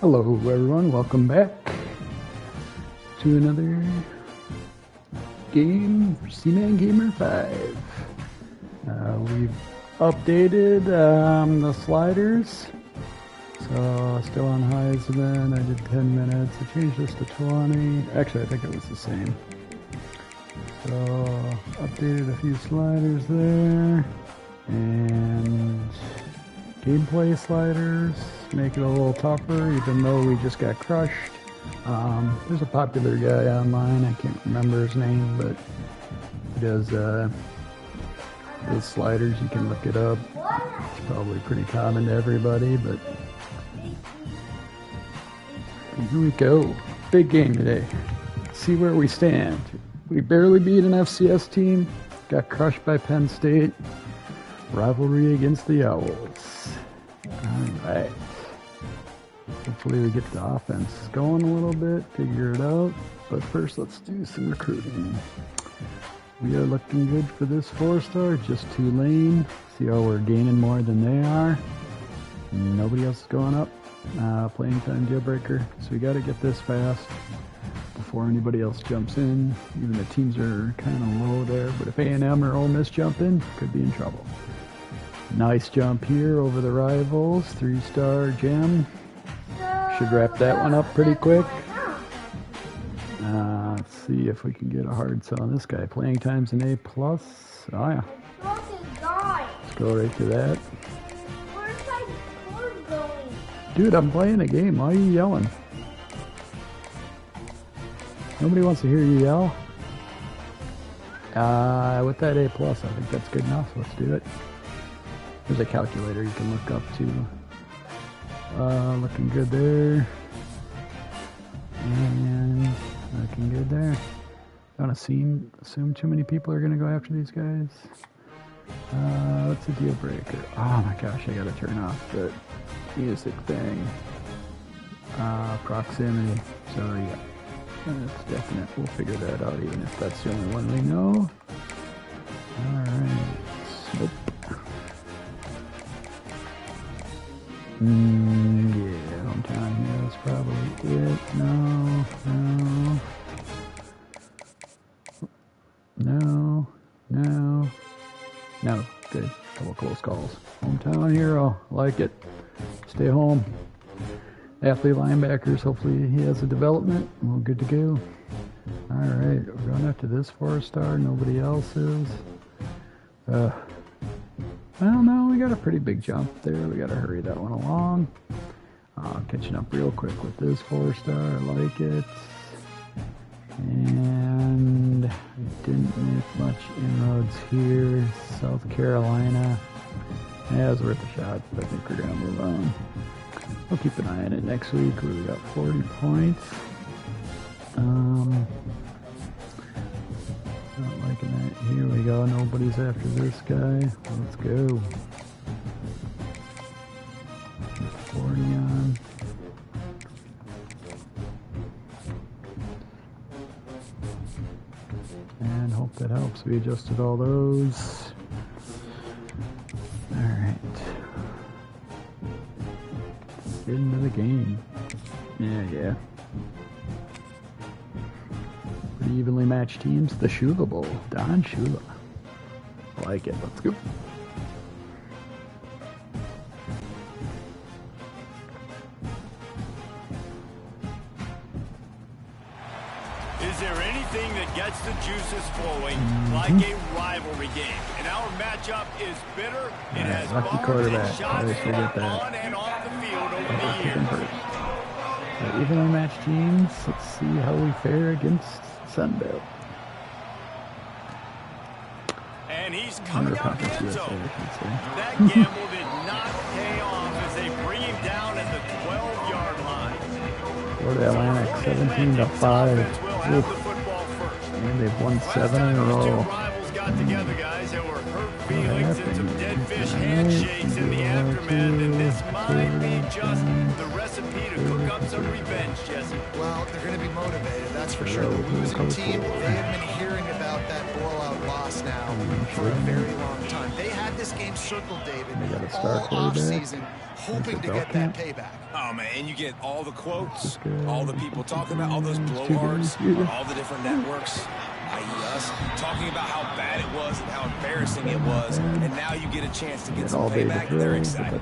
Hello everyone, welcome back to another game for C-Man Gamer 5. We've updated the sliders, so still on Heisman. I did 10 minutes, I changed this to 20, actually I think it was the same. So updated a few sliders there, and gameplay sliders, make it a little tougher even though we just got crushed. There's a popular guy online, I can't remember his name, but he does those sliders. You can look it up. It's probably pretty common to everybody, but here we go. Big game today. See where we stand. We barely beat an FCS team, got crushed by Penn State. Rivalry against the Owls. Alright. Hopefully we get the offense going a little bit, figure it out. But first let's do some recruiting. We are looking good for this 4-star, just Tulane. See how we're gaining more than they are. Nobody else is going up. Playing time deal breaker. So we got to get this fast before anybody else jumps in. Even the teams are kind of low there, but if A&M or Ole Miss jump in, could be in trouble. Nice jump here over the rivals. 3-star gem. Should wrap that one up pretty quick. Let's see if we can get a hard sell on this guy. Playing time's an A+. Oh yeah. Let's go right to that. Where's my cord going? Dude, I'm playing a game. Why are you yelling? Nobody wants to hear you yell. With that A+, I think that's good enough. Let's do it. There's a calculator you can look up too. Looking good there. And looking good there. Don't assume too many people are going to go after these guys. What's a deal breaker? Oh my gosh, I gotta turn off the music thing. Proximity. So yeah, that's definite. We'll figure that out even if that's the only one we know. Alright. Nope. Yeah, hometown here is probably it. No. Good. Couple close calls. Hometown hero. Like it. Stay home. Athlete linebackers. Hopefully he has a development. We're good to go. Alright. We're going after this 4-star. Nobody else is. I don't know. We got a pretty big jump there. We got to hurry that one along. Catching up real quick with this 4-star. I like it. And we didn't make much inroads here. South Carolina. Yeah, it was worth a shot, but I think we're going to move on. We'll keep an eye on it next week where we got 40 points. Not liking that. Here we go. Nobody's after this guy. Let's go. 40 on. And hope that helps. We adjusted all those. Alright. Get into the game. Yeah. Pretty evenly matched teams. The Shula Bowl. Don Shula. I like it. Let's go. Is there anything that gets the juices flowing like a rivalry game? And our matchup is bitter. It has lucky bombs quarterback. and shots Always forget that. on and off the field over the years. Evenly matched teams. Let's see how we fare against Sunbelt. And he's coming out the end zone. That gamble did not pay off as they bring him down at the 12-yard line. Florida Atlantic 17-5. And they've won 7 in a row. Rivals got together, guys, and were hurt feelings. feelings and some dead fish handshakes in the aftermath, and this might be just the recipe to cook up some revenge, Jesse. Well, they're going to be motivated, that's for sure. The losing team, they have been hearing about that blowout loss now for a very long time. They had this game circled, David, all offseason, hoping to get that payback. Oh, man, and you get all the quotes, all the people talking about all those blowhards on all the different networks, i.e. us, talking about how bad it was and how embarrassing it was, and now you get a chance to get some payback, and they're excited.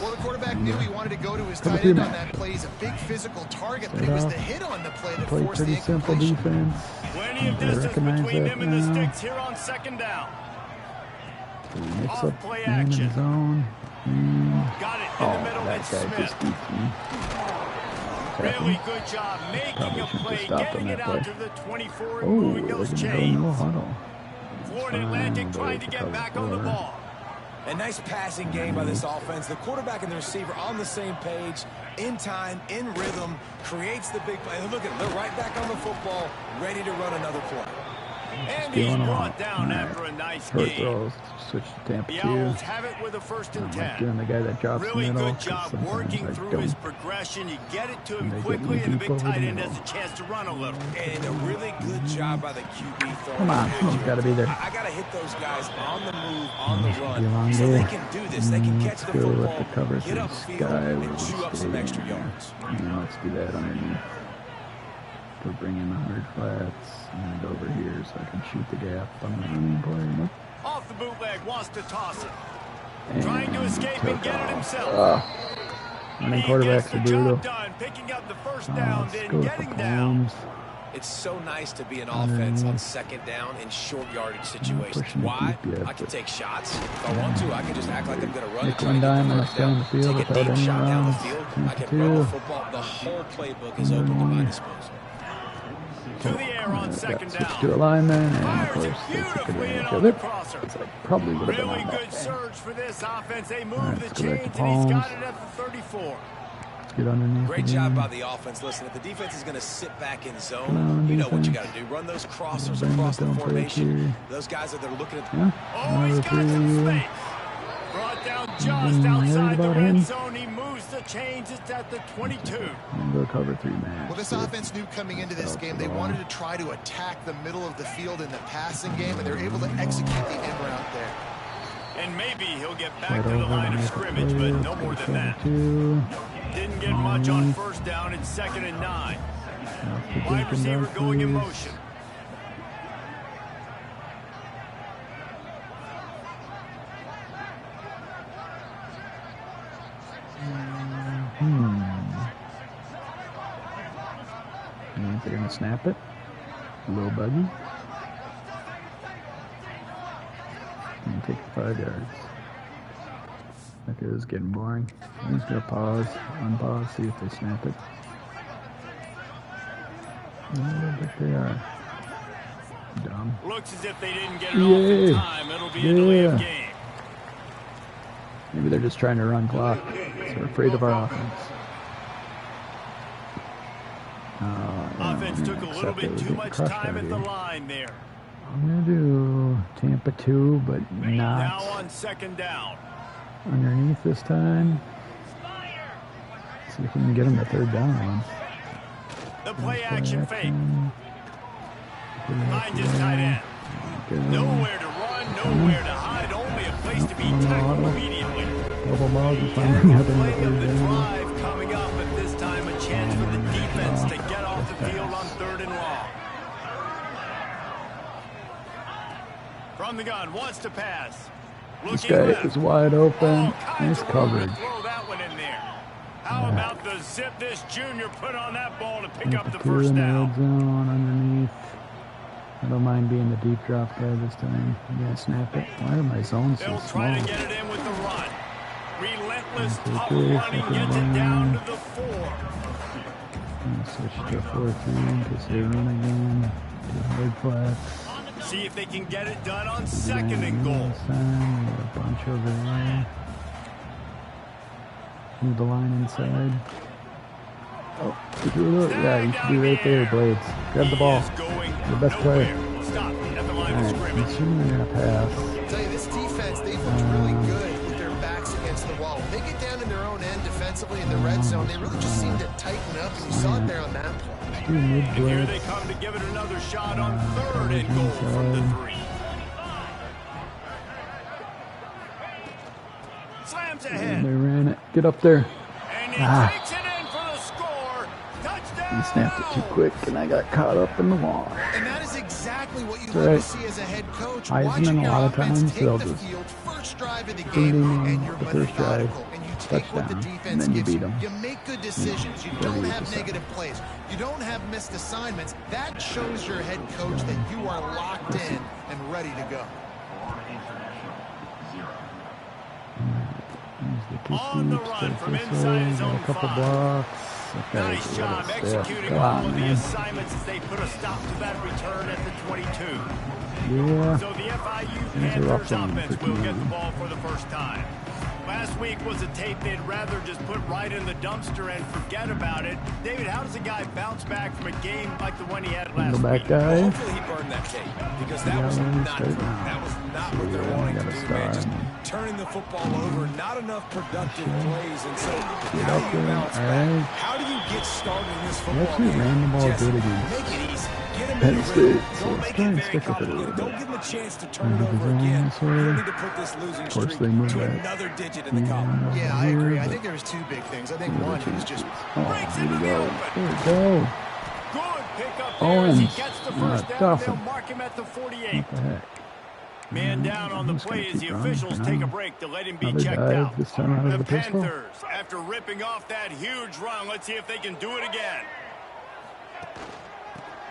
Well, the quarterback knew he wanted to go to his tight end on that play. He's a big physical target, but it was the hit on the play that forced the incompletion. Plenty of distance between him and the sticks here on second down. Mix up play action. Zone. Got it in the middle, and Smith. Really good job making a play, getting it out to the 24 and moving those chains. Florida Atlantic trying to get back on the ball. A nice passing game by this offense. The quarterback and the receiver on the same page, in time, in rhythm, creates the big play. Look at them, they're right back on the football, ready to run another play. And he's brought down after a nice game. Switch to Tampa The 2. Owls have it with a 1st and 10. Doing the guy that drops really middle, good job working through his progression. You get it to him quickly, and the big tight end has a chance to run a little. And a really good job by the QB throwing. Come on, he's got to be there. I got to hit those guys on the move, on the run, so they can do this. They can catch the football, get upfield, and chew up some extra yards. Let's do that underneath. We'll bring in the hard flats and over here so I can shoot the gap on the running play. Nope. Off the bootleg, wants to toss it. Trying to escape and get it himself. Running quarterbacks are brutal. Done, picking up the first down, then getting down. It's so nice to be an offense on second down in short yardage situations. Why? I can take shots. If I want to, I can just act like I'm going to run and try to get the first down. Take a deep shot down the field. I can run the football. The whole playbook is open to my disposal. To the air on second down. To alignment, and of Fires course, it beautifully in on the crosser. probably would have been Really on that good thing. surge for this offense. They move Alright, the let's go back to chains, and he's got Palms. it at the 34. Let's get underneath. Great again. job by the offense. Listen, if the defense is going to sit back in zone, on, you know what you defense. got to do. Run those crossers Bring across it the down for formation. here. Those guys that are looking at Yeah. Oh, he's got some space. Brought down just worried outside the about red him. zone. He moves the chains. It's at the 22. And go cover 3 man. Well, this offense knew coming into this game they wanted to try to attack the middle of the field in the passing game, and they're able to execute the end route there. And maybe he'll get back to the line of scrimmage, but no more than that. Didn't get much on first down. It's 2nd and 9. Wide receiver going in motion. They're going to snap it. A little buggy. And take 5 yards. Okay, this is getting boring. I'm just going to pause, unpause, see if they snap it. I don't think they are. Dumb. Looks as if they didn't get it off in time. It'll be a delay of game. Maybe they're just trying to run clock. So they're afraid of our offense. Offense took a little bit too much time at the line there. I'm going to do Tampa 2, but Now not on 2nd down. underneath this time. See if we can get them the 3rd down one. The play action fake. Finds his tight end. Nowhere to run, nowhere to hide. Only a place to be tackled immediately. Double ball, just And finding the nothing in the play of 3rd the down. drive coming up at this time. A chance for the defense to get off the field on 3rd and long. From the gun, wants to pass. This Looking guy left. is wide open. All kinds Nice of room to coverage. throw that one in there. How about the zip this junior put on that ball to pick up the Tampa 2 first in the down? red zone underneath. I don't mind being the deep drop guy this time. I'm going to snap it. Why are my zones so They'll small? try to get it in with the run. Relentless, tough Okay, running second gets it down. down to the 4. I'm going to switch to 4-3 in case they run again. Do hard flats. See if they can get it done on 2nd and goal. We got a bunch over there. Move the line inside. Oh, did you do it? Yeah, you should be right there, Blades. Grab the ball. He is going Your best player. nowhere. Stop at the line of Alright, I'm scrimmage. assuming they're going to pass. I'll tell you, this defense offensively in the red zone. They really just seemed to tighten up, and you saw it there on that play. And here they come to give it another shot on 3rd and goal from the 3. Slams ahead. They ran it. Get up there. And he takes it in for the score. Touchdown. He snapped it too quick, and I got caught up in the wash. And that is exactly what you That's want right. to see as a head coach. Heisman, Watching a your lot of offense times, take they'll the just field, first drive of the ding, game, ding, and you're the first drive, methodical, and you take what the touchdown, defense and then you gives beat them. You make good decisions. You don't have negative plays. You don't have missed assignments. That shows your head coach that you are locked in and ready to go. On the run from inside his own 5. Nice job executing all of the assignments as they put a stop to that return at the 22. Yeah. So the FIU Panthers offense will get the ball for the first time. Last week was a tape they'd rather just put right in the dumpster and forget about it. David, how does a guy bounce back from a game like the one he had last week? Well, hopefully he burned that tape, because that was not what they're wanting to do, man. Just turning the football over, not enough productive plays, and so how do you bounce back? How do you get started in this football game? Jesse, make it easy. Get him in the rhythm. Don't make it very complicated. Don't give him a chance to turn it over again. You need to put this losing streak to another digit in the column. Yeah, I agree. I think there's 2 big things. I think one is just breaks into the open. There we go. Good pickup there as he gets the first down. They'll mark him at the 48. What the heck? Man down on the play as the officials take a break to let him be checked out. This time out of The the pistol. Panthers, after ripping off that huge run, let's see if they can do it again.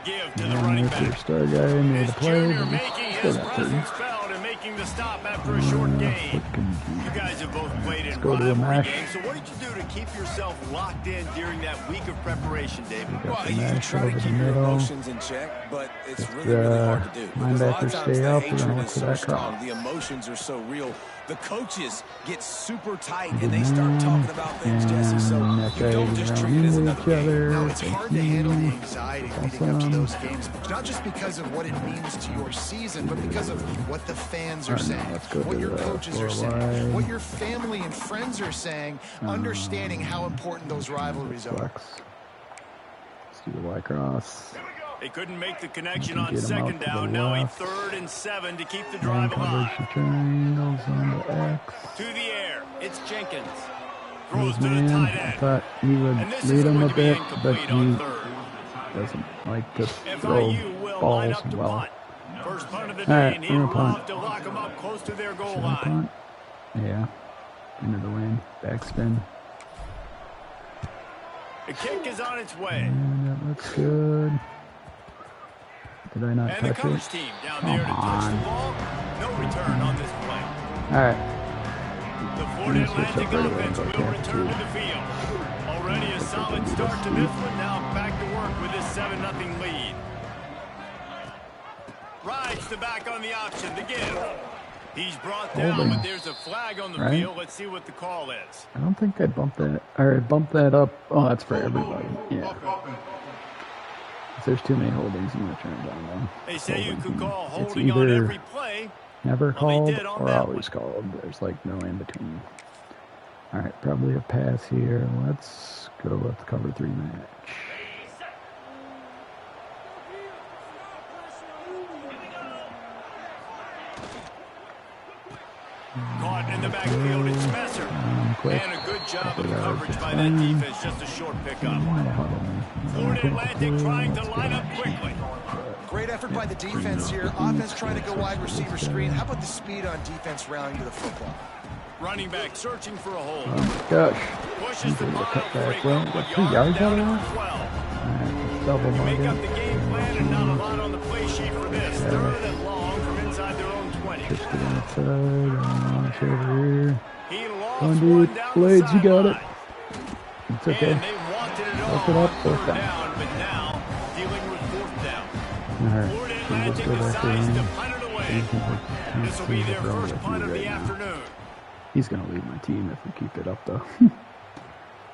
Give to the running back. Star guy made a play. Junior making his presence felt and making the stop after a short gain. You guys have both played in rivalry games, so what did you do to keep yourself locked in during that week of preparation, David? Well, you try to keep your emotions in check, but it's really hard to do. Because a lot of times the hatred is so strong, the emotions are so real. The coaches get super tight and they start talking about things, Jesse, so you don't just treat it as another game. Now, it's hard to handle the anxiety leading up to those games, not just because of what it means to your season, but because of what the fans are saying, what your coaches are saying, what your family and friends are saying, understanding how important those rivalries are. Let's do the Y cross. They couldn't make the connection on 2nd down. Now a 3rd and 7 to keep the drive alive. To the air. It's Jenkins. Throws to the tight end. I thought he would lead him a bit, but he doesn't like to throw balls well. First punt of the day, and he'll love to lock them up close to their goal line. Yeah. Into the lane. Backspin. The kick is on its way. And that looks good. Did I not touch it? And the coverage team down there to touch the ball. No return on this play. All right. The Florida Atlantic offense will return to the field. Already a solid start to this one. Now back to work with this 7-0 lead. Rides the back on the option to give. He's brought down, but there's a flag on the field. Let's see what the call is. I don't think I bumped that. Or I bumped that up. Oh, that's for everybody. Yeah. If there's too many holdings, I'm going to turn it down now. They say you could call holding on every play. Never called or always called. There's like no in between. All right, probably a pass here. Let's go with the cover 3 match. Caught in the backfield, it's Messer. And a good job of coverage by that defense, just a short pickup. Florida Atlantic trying to line up quickly. Great effort by the defense here. Offense trying to go wide receiver screen. How about the speed on defense rallying to the football? Running back searching for a hole. Oh my gosh. Pushes the pile cut for a back. Well, couple got 2 yards yards out down of at that. 12. Double You make up mugger. the game plan and not a lot on the play sheet for this. 3rd and long from inside their own 20. Just to the outside. Launch over here. He lost Come on, one dude. down Blades, the you got it. sideline. It's okay. And they wanted it all Look it up, on fourth 3rd down. down, but now dealing with 4th down. All right. Florida So let's Atlantic go back decides to in. punt it away. This will be their first punt of the afternoon. He's going to lead my team if we keep it up, though. Oh,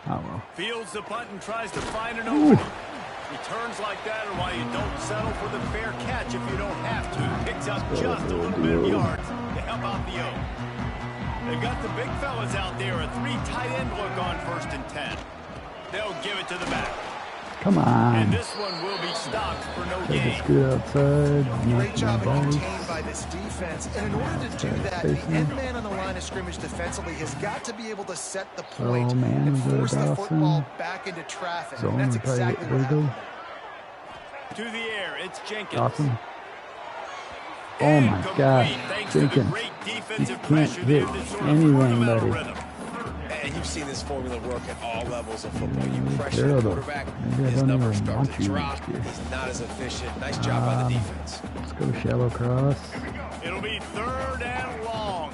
well. Fields the punt and tries to find an opening. Returns like that are why you don't settle for the fair catch if you don't have to. Picks up just a little bit of yards to help out the O. They've got the big fellas out there. A 3 tight end look on 1st and 10. They'll give it to the back. Come on. And this one will be stopped for no Take gain. a scoot outside. Great job of contained by this defense. And in order to do that, the end man on the line of scrimmage defensively has got to be able to set the point and force the football back into traffic. And that's exactly what happened. To the air, it's Jenkins. Awesome. Oh my God, Jenkins. You can't hit anything, buddy. And you've seen this formula work at all levels of football. You pressure the quarterback, his numbers start to drop. He's not as efficient. Nice job by the defense. Let's go shallow cross. It'll be 3rd and long.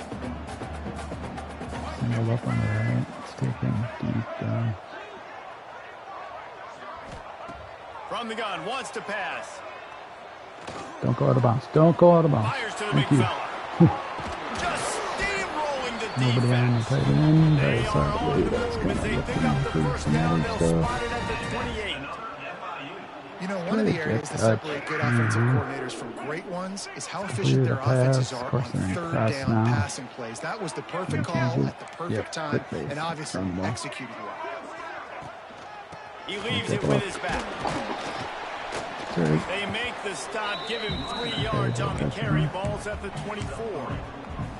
Single up on the right. Let's take him deep down. From the gun, wants to pass. Don't go out of bounds. Don't go out of bounds. Fires to the Thank big you. fella. Just steamrolling the defense. Nobody on the tight end. They That's are not on really the that's move going as to they get pick them up the improve first some down. other They'll stuff. spot it at the 28. You know, one of the areas that separate good offensive coordinators from great ones is how efficient their offenses are on 3rd down passing plays. That was the perfect call at the perfect time, and obviously executed well. He leaves it with his back. They make the stop, give him 3 yards on the carry. Ball's at the 24.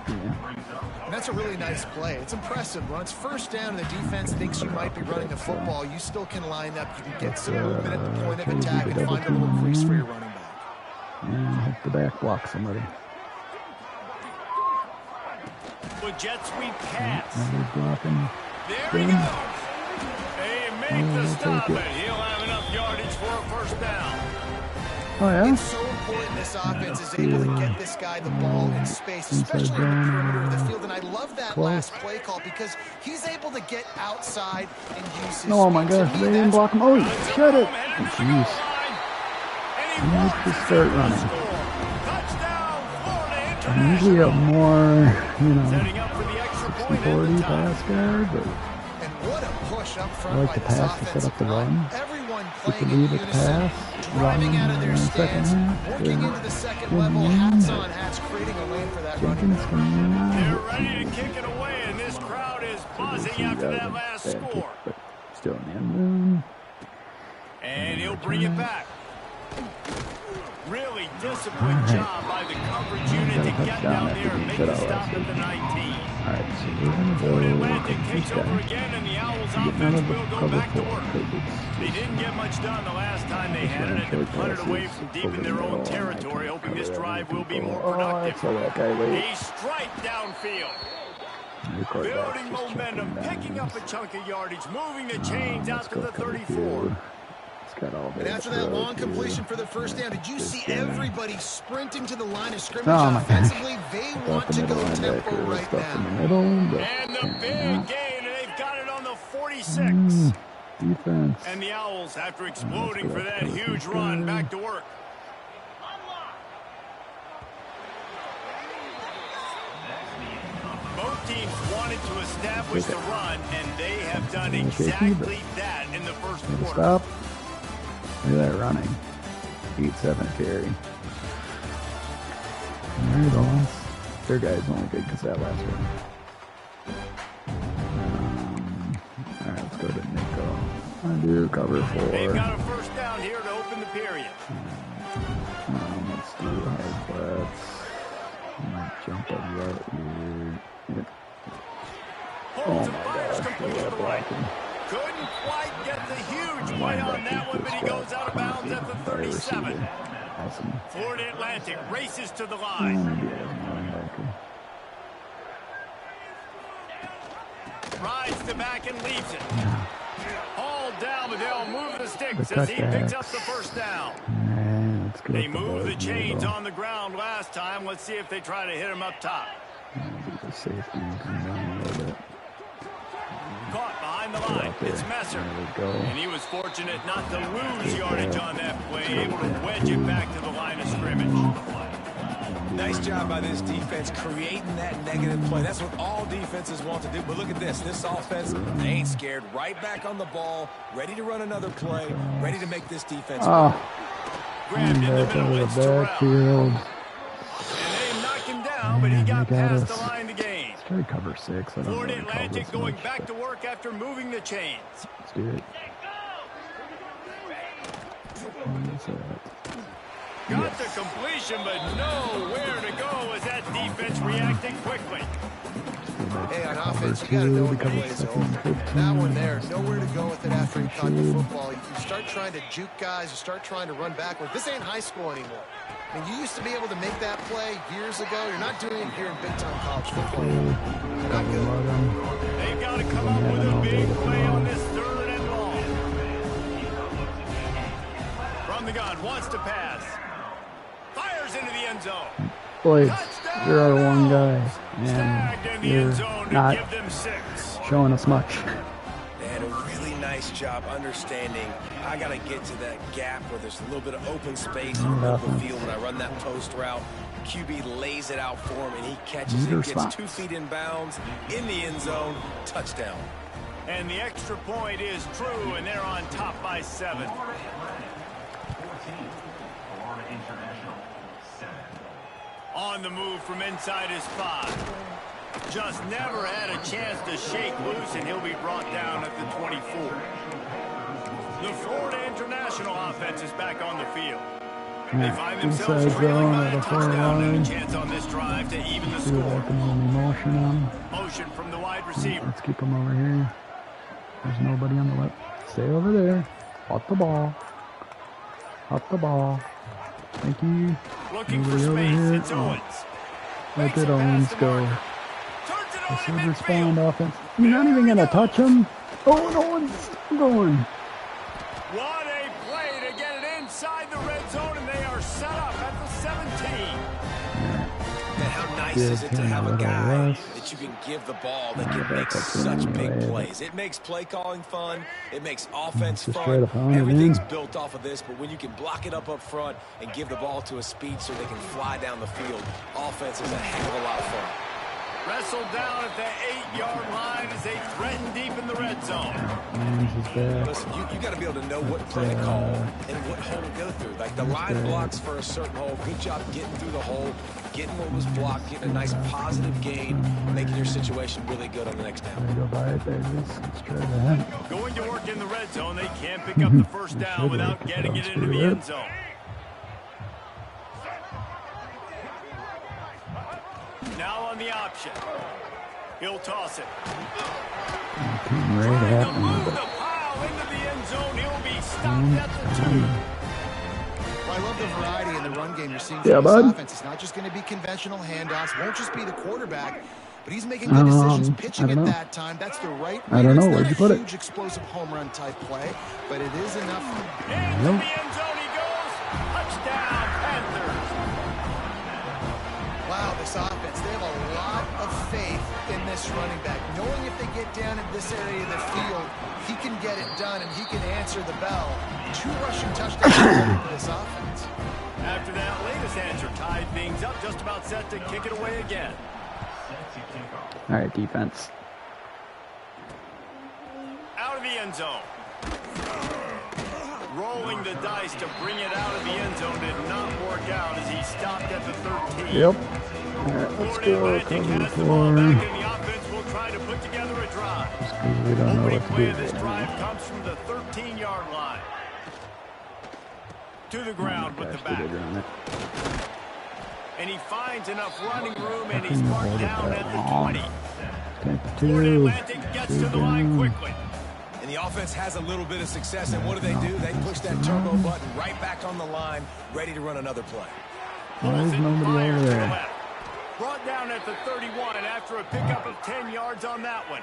And that's a really nice play. It's impressive. When it's 1st down and the defense thinks you might be running the football, you still can line up. You can get some movement at the point of attack and find a little crease for your running back. And hope the back block somebody. With jet sweep pass. Blocking. There he goes. They make the stop, and he'll have enough yardage for a 1st down. Oh, yeah? It's so important this offense is able to get this guy the ball in space, especially on the perimeter of the field. And I love that last play call because he's able to get outside and use his Oh my gosh, they didn't block him. Oh, shut it. Jeez. I need to start running. I usually have more, 60-40 pass guard, but I like to pass to set up the run. Get the lead at the pass, run in the second half. Working into the second level, hats on hats, creating a lane for that running back. They're ready to kick it away, and this crowd is buzzing after that last score. But still in the end zone. And he'll bring it back. Really disciplined job by the coverage unit to get down there and make the stop at the 19. Alright, so we're going to go Atlantic takes over again, and the Owls offense will go back to work. They didn't get much done the last time they had it, and they punted away from deep in their own territory, hoping this drive will be more productive. A strike downfield. Building momentum, picking up a chunk of yardage, moving the chains out to the 34. And after that long completion for the 1st down, did you see everybody sprinting to the line of scrimmage offensively? They want to go tempo right now. And the big gain, and they've got it on the 46. Defense. And the Owls, after exploding for that huge run, back to work. Both teams wanted to establish the run, and they have done exactly that in the first quarter. Stop. Look at that running. 8-7 carry. There it is. Their guy's only good because that last one. Alright, let's go to Nico. I do cover 4. They've got a 1st down here to open the period. Let's do hard flats. Jump up right here. Yep. Holds and fires complete to the right. Couldn't quite get the huge play on that one, but he goes out of bounds at the 37. Awesome. Florida Atlantic races to the line. Rides the back and leaves it. Hauled down, but they'll move the sticks as he picks up the 1st down. They moved the chains on the ground last time. Let's see if they try to hit him up top. Safety and come down a little bit. Caught behind the line. It's Messer. And he was fortunate not to lose yardage on that play, able to wedge it back to the line of scrimmage. Nice job by this defense creating that negative play. That's what all defenses want to do. But look at this. This offense, they ain't scared. Right back on the ball, ready to run another play, ready to make this defense work. Grabbed in the middle. It's Terrell. And they knocked him down, but he got past the line to gain. Let's try cover 6. I don't know Florida what to call Atlantic this going much, back to work after moving the chains. Let's do it. Got the completion, but nowhere to go as that defense reacted quickly. Hey, on offense, you got to know when the play's over. That one there, nowhere to go with it after you caught the football. You start trying to juke guys, you start trying to run backwards. This ain't high school anymore. I mean, you used to be able to make that play years ago. You're not doing it here in big-time college football. Not good. They've got to come up with a big play on this 3rd and long. From the gun, wants to pass. Fires into the end zone. Blades, you're our one guy, Snagged in and the you're end zone to not give them 6. showing us much. They had a really nice job understanding I got to get to that gap where there's a little bit of open space in the middle of the field when I run that post route. QB lays it out for him, and he catches it, gets 2 feet in bounds, in the end zone, touchdown. And the extra point is true, and they're on top by 7. On the move from inside his 5. Just never had a chance to shake loose, and he'll be brought down at the 24. The Florida International offense is back on the field. They find themselves trailing by a touchdown and a chance on this drive to even the score. Motion from the wide receiver. Let's keep him over here. There's nobody on the left. Stay over there. Hot the ball. Hot the ball. Thank you. Looking for space. It's Owens. Let it Owens go. Receiver spawned offense. You're not even going to touch him? Oh, and Owens is still going. What a play to get it inside the red zone, and they are set up at the 17. Man, how nice is it to have a guy that you can give the ball that can make such big plays? It makes play calling fun. It makes offense fun. Everything's built off of this, but when you can block it up front and give the ball to a speed so they can fly down the field, offense is a heck of a lot of fun. Wrestled down at the 8-yard line as they threaten deep in the red zone. Listen, you got to be able to know what play to call and what hole to go through. Like the line blocks for a certain hole. Good job getting through the hole, getting what was blocked, getting a nice positive gain, making your situation really good on the next down. Let's try that. Going to work in the red zone, they can't pick up the first down without getting it into the end zone. Now on the option. He'll toss it. Trying to move the pile into the end zone. He'll be stopped at the 2. Well, I love the variety in the run game you're seeing from this offense. It's not just going to be conventional handoffs. Won't just be the quarterback, but he's making good decisions pitching at that time. That's the right read. I don't know. Where'd you put it? Huge explosive home run type play, but it is enough. Into the end zone he goes. Touchdown, Panthers. Wow, this offense, they have a lot of faith in this running back. Knowing if they get down in this area of the field, he can get it done and he can answer the bell. 2 rushing touchdowns for this offense. After that latest answer, tied things up, just about set to kick it away again. All right, defense. Out of the end zone. Rolling the dice to bring it out of the end zone did not work out as he stopped at the 13. Yep. All right, let's go. Cover 4. And the offense will try to put together a drive. Just because we don't know what to Play do. of this drive comes from the 13-yard line. To the ground with the back. And he finds enough running room, and he's marked down at the 20. Florida Atlantic gets to the line quickly. And the offense has a little bit of success, and what do? They push that turbo button right back on the line, ready to run another play. There's nobody over there. Brought down at the 31 after a pickup of 10 yards on that one.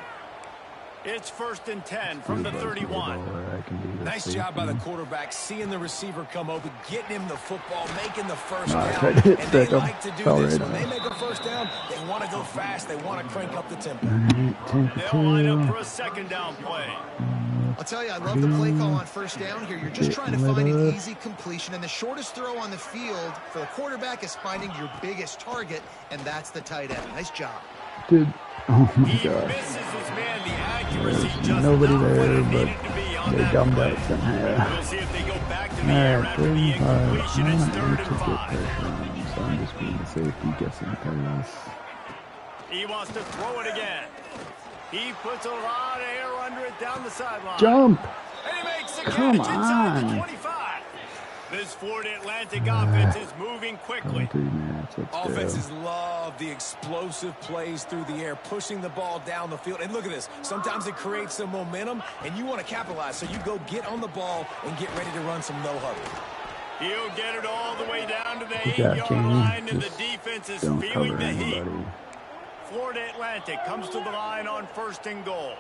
It's 1st and 10 from the 31. Nice job by the quarterback, seeing the receiver come open, getting him the football, making the first down. I tried to hit And they second. like to do this. When they make a first down, they want to go fast. They want to crank up the tempo. They'll line up for a 2nd down play. I'll tell you, I love the play call on 1st down here. You're just trying to find an easy completion, and the shortest throw on the field for the quarterback is finding your biggest target, and that's the tight end. Nice job. Dude, oh my He God. misses his man. The accuracy There's just nobody not what there, it but needed to be on they that dumbed play. out somehow. We'll see if they go back to the air Alright, after the 35. I incompletion. It's want 3rd to and get 5. pressure on him, so I'm just being a safety guessing pass. He wants to throw it again. He puts a lot of air under it down the sideline. Jump! And he makes the Come catch inside the on. 25. This Florida Atlantic offense is moving quickly. Offenses love the explosive plays through the air, pushing the ball down the field. And look at this. Sometimes it creates some momentum, and you want to capitalize. So you go get on the ball and get ready to run some no-huddle. He'll get it all the way down to the 8-yard line, and the defense is feeling the heat. Florida Atlantic comes to the line on 1st and goal.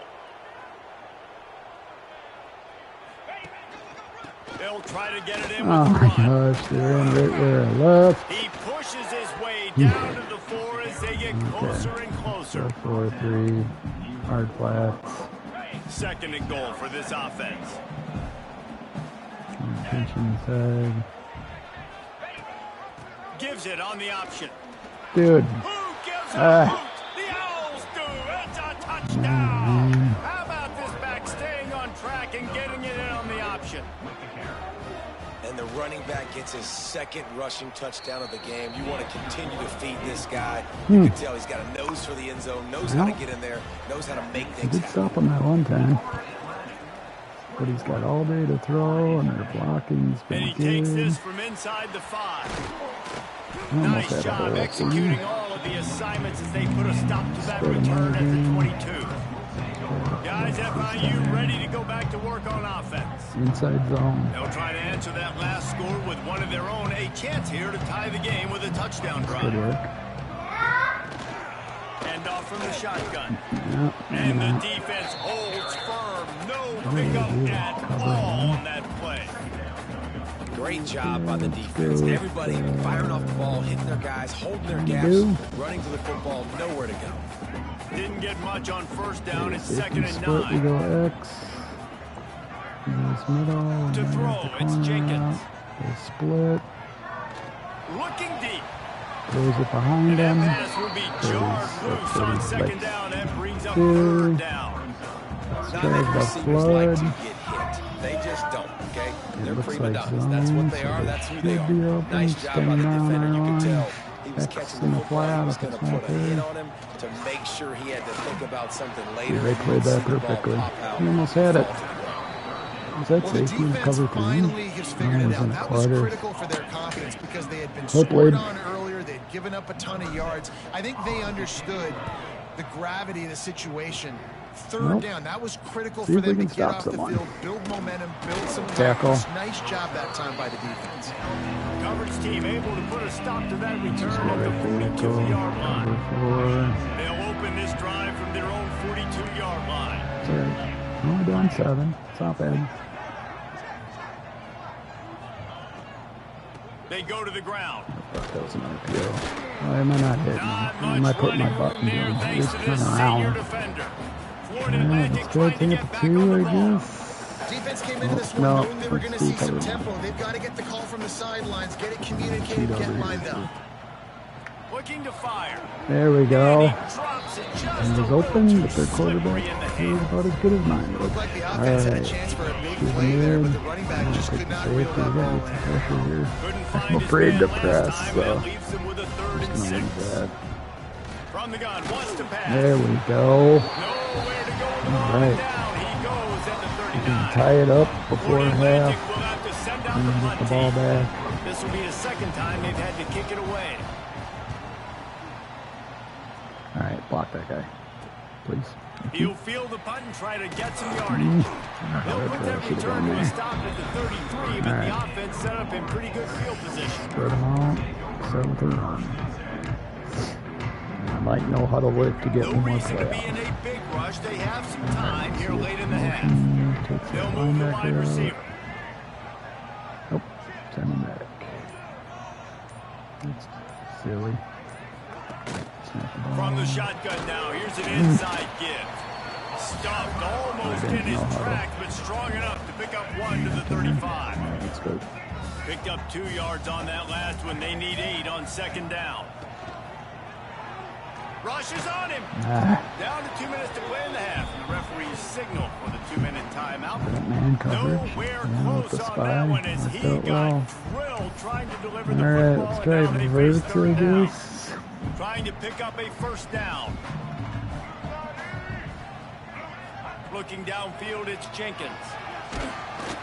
They'll try to get it in with oh my gosh, they're in right where I left. He pushes his way down to the 4 as they get closer and closer. 4-3, hard flats. 2nd and goal for this offense. Attention inside. Gives it on the option. Dude. Who gives it a hoot? The Owls do. It's a touchdown. How about this back staying on track and getting it in on the option? And the running back gets his 2nd rushing touchdown of the game. You want to continue to feed this guy. You can tell he's got a nose for the end zone, knows how to get in there, knows how to make things happen. He did stop him that one time. But he's got all day to throw, and their blocking's been good. And he takes this from inside the 5. Nice job executing all of the assignments as they put a stop to that return at the 22. Guys, FIU ready to go back to work on offense. Inside zone. They'll try to answer that last score with one of their own. A chance here to tie the game with a touchdown drive. Good work. And off from the shotgun. And the defense holds firm. No pickup at all on that play. Great job by the defense. Everybody firing off the ball, hitting their guys, holding their gaps, running to the football, nowhere to go. Didn't get much on 1st down. It's 2nd and 9. We go X. Middle. To throw, it's Jenkins. They split. Looking deep. Throws it behind him. That pass will be jarred loose on 2nd down and brings up 3rd down. Not many receivers like to get hit. They just don't, okay? They're prima donnas. That's what they are. That's who they are. Nice job by the defender. You can tell he was catching the football. He was going to put a hit on him to make sure he had to think about something later. They played that perfectly. He almost had it. Was that safety in cover 3? Finally has figured it out. That was critical for their confidence because they had been scored on earlier. They'd given up a ton of yards. I think they understood the gravity of the situation. 3rd down, that was critical for them to get off the field, build momentum, build some tackle. Nice job that time by the defense. Coverage team able to put a stop to that return at the 42-yard line. They'll open this drive from their own 42-yard line. It's all right. Only down 7. It's not bad. They go to the ground. That was an RPO. Why am I not hitting? Why am I putting my buttons in? Just turn around. Let's go take it 2, I guess. Defense came into this one knowing they were going to see some tempo. They've got to get the call from the sidelines, get it communicated, get lined up. Looking to fire. There we go. And it was open, but their quarterback was about as good as mine. Looked like the offense had a chance for a big play there, but the running back just could not reel it off. I'm afraid to press, so just gonna leave that. From the gun, wants to pass. There we go. Nowhere to go. All right. He goes at the 39. You can tie it up before half and get the ball back. This will be the 2nd time they've had to kick it away. All right, block that guy, please. He'll field the punt and try to get some yardage. They'll put that return to a stop at the 33, but the offense set up in pretty good field position. Spread them out, 7th and 1. I might know how to work to get one more play out. Be in a big rush. They have some time here late in the half. They'll move the wide receiver. Nope, send him back. That's silly. From the shotgun now, here's an inside give. Stuffed almost in his tracks, but strong enough to pick up 1 to the 35. Let's go. Picked up 2 yards on that last one. They need 8 on 2nd down. Rushes on him. Down to 2 minutes to play in the half. And the referee's signal for the 2-minute timeout. Nowhere close on that one as he got drilled trying to deliver the football. All right, let's try reverse, I guess. Trying to pick up a first down. Looking downfield, it's Jenkins.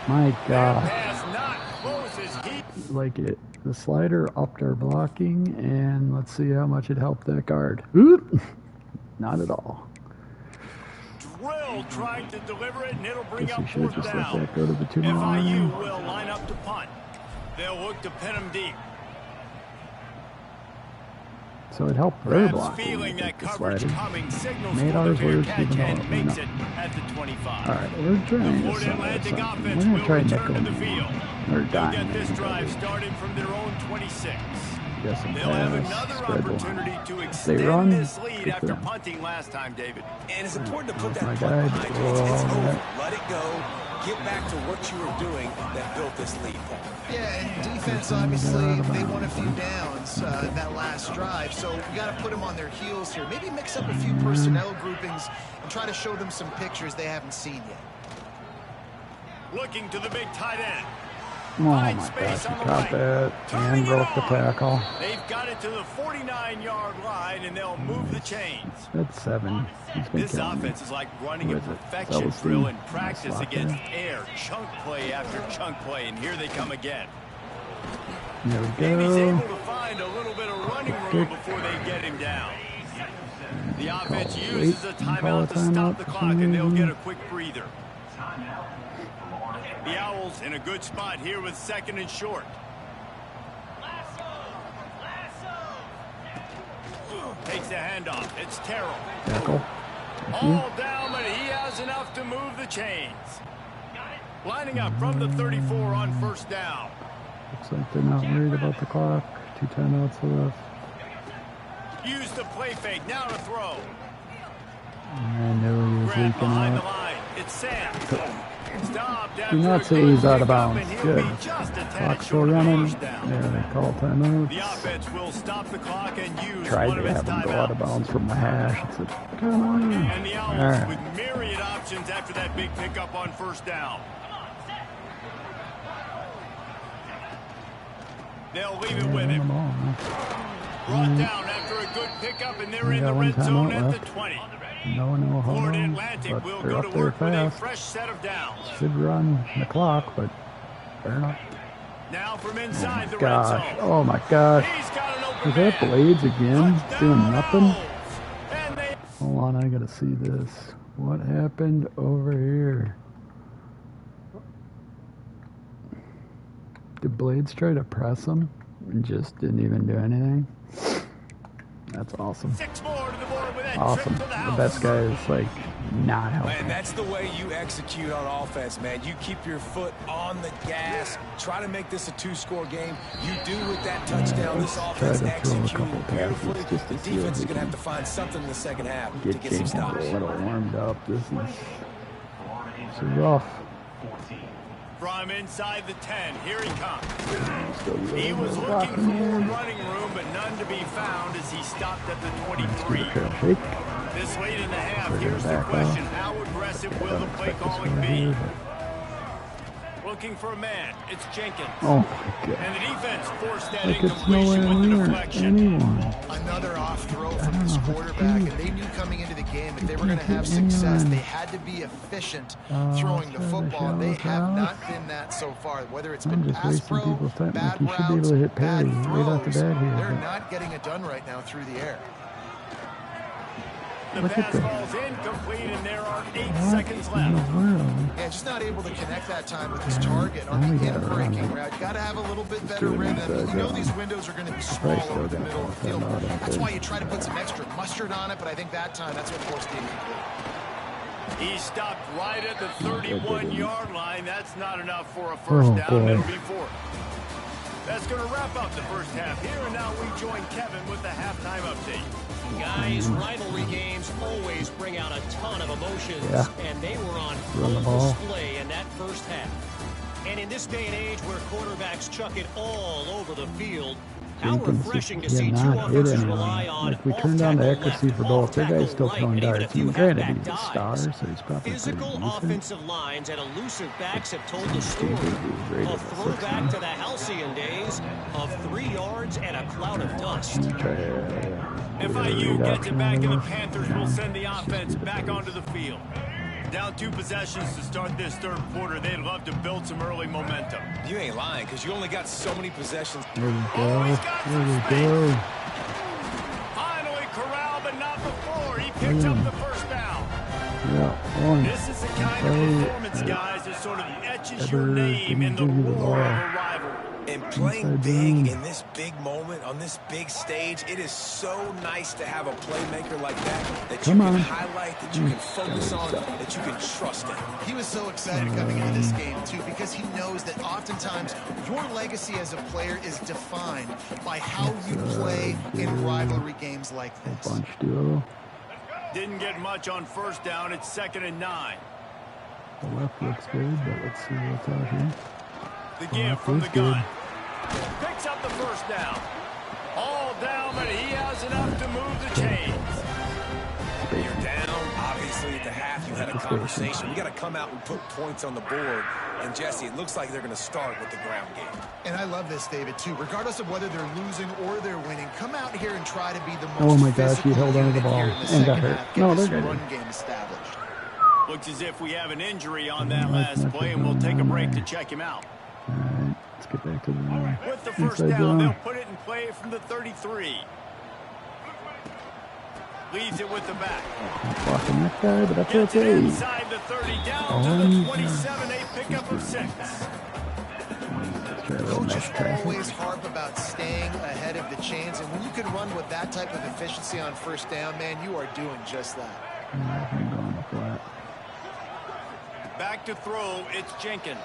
My God. Pass not close as he... Like it. The slider upped our blocking, and let's see how much it helped that guard. Oop. Not at all. Drill trying to deliver it, and it'll bring Guess up we should have fourth just let down. that go to the 2-minute line. FIU will line up to punt. They'll look to pin him deep. So it helped their Perhaps blocking. feeling that coverage Sliding. coming signals Made for ours the work catch even though and it makes went it at the 25. Alright, we're trying The to Florida Atlantic offense We're will gonna try return to nickel. the field. Or They'll dime. get this drive started from their own 26. Get some They'll have pass, another spread the opportunity line. to They extend run, this lead good after for them. punting last time, David. And it's important to put That's that my punt guy. behind you. It's over. Whoa. Let it go. Get back to what you were doing that built this lead, Paul. Yeah, and defense, obviously, they won a few downs in that last drive, so we got to put them on their heels here. Maybe mix up a few personnel groupings and try to show them some pictures they haven't seen yet. Looking to the big tight end. Oh my gosh, he caught that and broke the tackle. They've got it to the 49-yard line, and they'll move the chains. That's 7. He's gonna This kill me. offense is like running a Who is it? perfection Celestine? drill in practice Slot against there. air. Chunk play after chunk play, and here they come again. There we Maybe he's go. able to find a little bit of running room before they get him down. The offense uses a timeout to stop the clock, and they'll get a quick breather. The Owls in a good spot here with second and short. Takes the handoff. It's Terrell. Tackle. All down, but he has enough to move the chains. Lining up from the 34 on first down. Looks like they're not worried about the clock. 2 timeouts left. Use the play fake. Now to throw. I knew he was Grab leaking behind the out. line. It's Sam. Stopped Do not say he's out of bounds. Good. Clock's Clock's still running. First down. Yeah, they call timeout. The offense will stop the clock and use Tried one of to its have him go out of timeouts. bounds from the hash. It's like, come on. And the Owls Alright. with myriad options after that big pickup on first down. They'll leave it with him. Brought down after a good pickup, and they're in the red zone at the 20. No, hold Florida on. Atlantic But will they're go up to there work with a fast. fresh set of downs. Should run the clock, but they're not. Now from inside the red Gosh. zone. Oh my gosh. He's got an open Is that man. Blades again? Touchdown Doing nothing? Owls. And they Hold on, I gotta see this. What happened over here? Did Blades try to press him and just didn't even do anything? That's awesome. 6 more to the board with that Awesome. trip to the The house. best guy is like not Man, helping. that's the way you execute on offense, man. You keep your foot on the gas. Try to make this a 2-score game. You do with that touchdown. This Try offense to throw a executing couple passes beautifully. just to The see defense if is we going to have can to find something in the second half to get get some Jenkins a stops. little warmed up. This is rough. From inside the 10, here he comes. Still He was little looking for more rocking running room, but none to be found as he stopped at the there. 23. Trail shake. This late in the half, We're here's the gonna back question. off. How aggressive I will don't the play expect this calling one be? here, Looking for a man. It's Jenkins. but- Oh my And god. the defense forced that Like it's incompletion nowhere with the near deflection. anyone. Another off throw I from don't this know if it's quarterback, true. and they knew coming into the game if they were You going to can't have get success, anyone. they had to be efficient throwing the try to football. shallow They have pass. not been that so far. Whether it's I'm been just pass wasting pro, people's time. bad Like, you should be able routes, to hit bad parry right off the throws, bat here, they're but- not getting it done right now through the air. The Look at pass the- ball's incomplete, and there are 8 What seconds in left. the world? Yeah, just not able to connect that time with his target on Now we the gotta run in-breaking it. route. Got to have a little bit better do an rhythm. inside You know zone. these windows are going to be small Probably still over the got middle of the that field. out, I That's think. why you try to put some extra mustard on it, but I think that time that's what forced the incomplete. He stopped right at the 31-yard line. That's not enough for a Oh, first down. boy. It'll be 4th. That's going to wrap up the first half here, and now we join Kevin with the halftime update. Guys, rivalry games always bring out a ton of emotions, Yeah. and they were on Run the full ball. display in that first half. And in this day and age where quarterbacks chuck it all over the field, How refreshing to see two offenses rely on like we turned on the accuracy for both. Their guy's still throwing darts. I mean, granted, he's a star, so he's probably physical offensive lines and elusive backs have told the story. A throwback to the halcyon days of 3 yards and a cloud of dust. FIU gets it back, and the Panthers will send the offense back onto the field. Down 2 possessions to start this third quarter. They'd love to build some early momentum. You ain't lying, because you only got so many possessions. There we go. There we go. Finally corralled, but not before. He picks up the first down. Yeah, this is the kind of performance, guys, that sort of etches your name in the roar of a rivalry. And playing big in this big moment, on this big stage, it is so nice to have a playmaker like that you can highlight, that you can focus on, that you can trust in. He was so excited coming into this game, too, because he knows that oftentimes your legacy as a player is defined by how you play in rivalry games like this. Bunch duo. Didn't get much on first down. It's 2nd and 9. The left looks good, but let's see what's out here. The give from the gun. Picks up the first down. All down, but he has enough to move the chains. You're down. Obviously, at the half, you had a conversation. We got to come out and put points on the board. And, Jesse, it looks like they're going to start with the ground game. And I love this, David, too. Regardless of whether they're losing or they're winning, come out here and try to be the most oh, my gosh, he held on to the ball and got hurt. No, they're good. Run game established. Looks as if we have an injury on that last play, and we'll take a break to check him out. All right, let's get back to the with the first down, they'll put it in play from the 33. Leaves it with the back. Blocking that guy, but that's Gets okay. It inside the 30, down to the 27, a pickup of 6. Coaches always harp about staying ahead of the chains, and when you can run with that type of efficiency on first down, man, you are doing just that. Back to throw, it's Jenkins.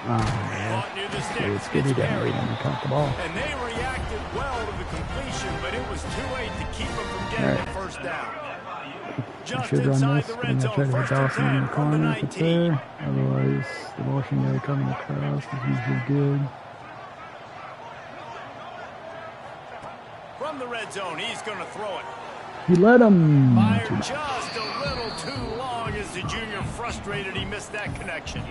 Yeah. Near the sticks, It's good he didn't wait and count the ball. And they reacted well to the completion, but it was too late to keep them from getting the first down. Just inside the red zone, first and 10 from the 19. Otherwise, the motion guy coming across is usually good. From the red zone, he's going to throw it. He let him. Fired just a little too long as the junior frustrated. He missed that connection.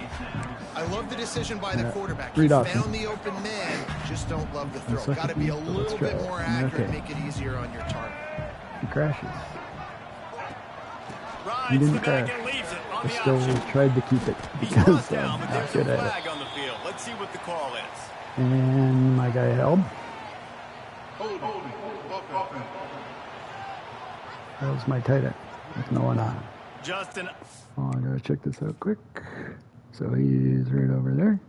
I love the decision by the quarterback. He found the open man. Just don't love the throw. Got to be a little bit more accurate, make it easier on your target. He crashes. Rides He didn't the back crash. and leaves it on I the still option. tried to keep it He's because brought down, I'm but not there's good a at flag it. on the field. Let's see what the call is. And my guy held. That was my tight end. With no one on. Justin. Oh, I gotta check this out quick. So he's right over there.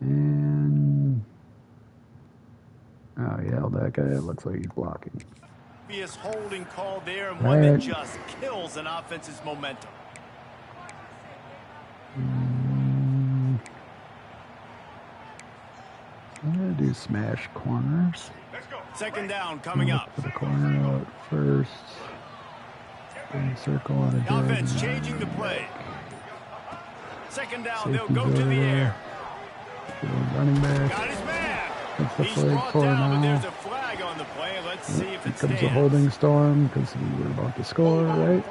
And oh, he held that guy. It looks like he's blocking. Obvious holding call there, and one that just kills an offense's momentum. I'm gonna do smash corners. Second down coming up. Put the corner out first. Then circle on a The offense changing the play. Second down, they'll go to the air. Running back. Got his man. That's the He's flag brought for down, but now. there's a flag on the play. Let's see if it Here comes a stands. holding storm because we were about to score, right?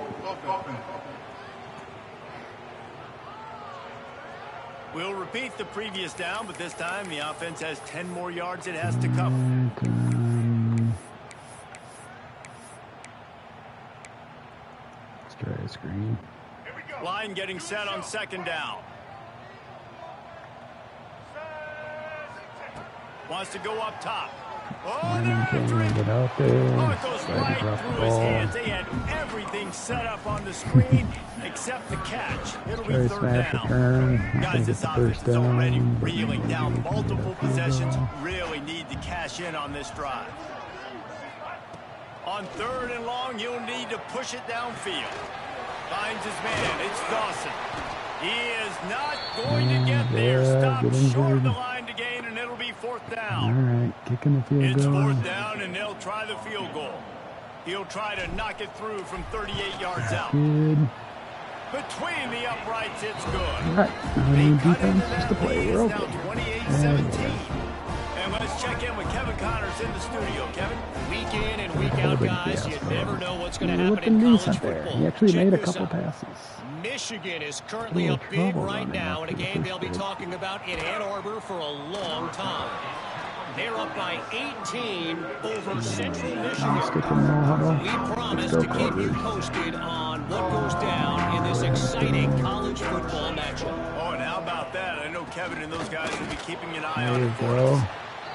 We'll repeat the previous down, but this time the offense has 10 more yards it has to cover. Let's try a screen. Line getting set on second down. Wants to go up top. Oh, no, Can't even get out there. Oh, it goes right through his hands. They had everything set up on the screen except the catch. It'll be third down. Guys, this offense is already reeling down multiple possessions. Really need to cash in on this drive. On third and long, you'll need to push it downfield. Finds his man. It's Dawson. He is not going to get there. Stopped short of the line to gain, and it'll be fourth down. All right, kicking the field It's goal. fourth down, and they'll try the field goal. He'll try to knock it through from 38 yards out. Good. Between the uprights, it's good. All right, now we need defense just to play. We're Now okay. 28-17. And let's Let's check in with Kevin Connors in the studio. Kevin? Week in and week out, guys, you never know what's going to happen in college football. He actually made a couple passes. Michigan is currently up big right now in a game they'll be talking about in Ann Arbor for a long time. They're up by 18 over Central Michigan. We promise to keep you posted on what goes down in this exciting college football matchup. Oh, and how about that? I know Kevin and those guys will be keeping an eye on it for us.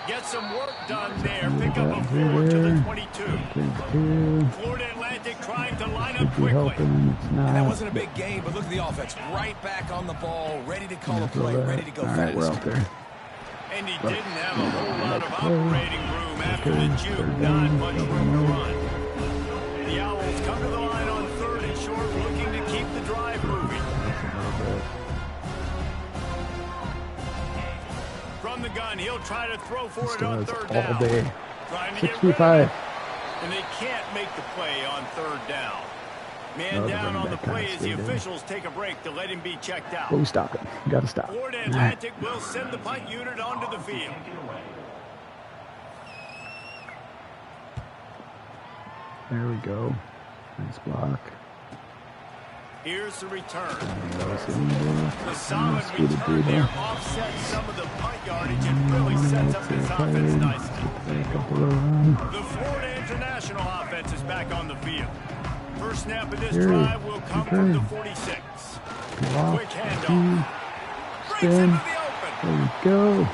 Get some work done there. Pick up a 4 to the 22. Florida Atlantic trying to line up quickly. And that wasn't a big game, but look at the offense. Right back on the ball, ready to call a play, ready to go fast. We're out there. And he didn't have a whole lot of operating room after the juke. Not much room to run. The Owls come to the line on 3rd and short, looking to keep the drive moving. From the gun, he'll try to throw for it on 3rd down. All day. Trying to get 65. and they can't make the play on 3rd down. Man down on the play as the officials take a break to let him be checked out. Oh, stop it. You gotta stop. Florida Atlantic will send the punt unit onto the field. There we go. Nice block. Here's the return. The solid return there offsets some of the punt yardage and really sets up this offense nicely. The Florida International offense is back on the field. First snap of this drive will come from the 46. Quick handoff. Brings it to the open. There we go.